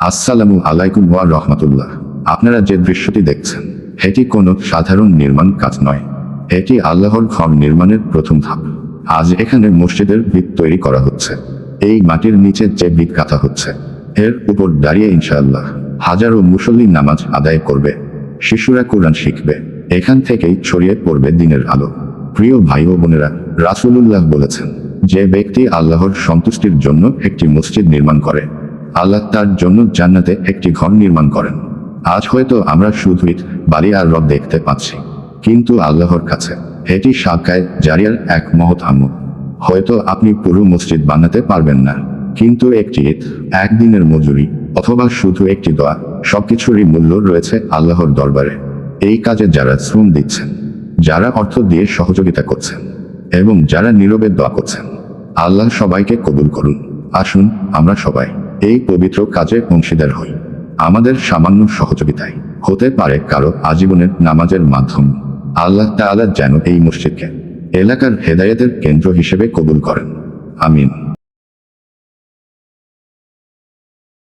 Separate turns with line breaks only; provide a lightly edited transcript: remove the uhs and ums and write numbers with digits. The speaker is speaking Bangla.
আসসালামু আলাইকুম ওয়া রহমাতুল্লাহ। আপনারা যে দৃশ্যটি দেখছেন এটি কোনো সাধারণ নির্মাণ কাজ নয়, এটি আল্লাহর ঘর নির্মাণের প্রথম ধাপ। আজ এখানে মসজিদের ভিত তৈরি করা হচ্ছে। এই মাটির নিচে যে ভিত গাঁথা হচ্ছে এর উপর দাঁড়িয়ে ইনশাআল্লাহ হাজারো মুসল্লি নামাজ আদায় করবে, শিশুরা কোরআন শিখবে, এখান থেকেই ছড়িয়ে পড়বে দিনের আলো। প্রিয় ভাই ও বোনেরা, রাসূলুল্লাহ বলেছেন, যে ব্যক্তি আল্লাহর সন্তুষ্টির জন্য একটি মসজিদ নির্মাণ করে, আল্লাহ তার জন্য জান্নাতে একটি ঘর নির্মাণ করেন। আজ হয়তো আমরা শুধু ইট, বালি আর রড দেখতে পাচ্ছি, কিন্তু আল্লাহর কাছে এটি সাদকায়ে জারিয়ার এক মহৎ আমল। হয়তো আপনি পুরো মসজিদ বানাতে পারবেন না, কিন্তু একটি ইট, একদিনের মজুরি অথবা শুধু একটি দোয়া, সবকিছুরই মূল্য রয়েছে আল্লাহর দরবারে। এই কাজে যারা শ্রম দিচ্ছেন, যারা অর্থ দিয়ে সহযোগিতা করছেন এবং যারা নীরবে দোয়া করছেন, আল্লাহ সবাইকে কবুল করুন। আসুন আমরা সবাই এই পবিত্র কাজে অংশীদার হই। আমাদের সামান্য সহযোগিতায় হতে পারে কারো আজীবনের নামাজের মাধ্যম। আল্লাহ তাআলা যেন এই মসজিদকে এলাকার হেদায়েতের কেন্দ্র হিসেবে কবুল করেন। আমিন।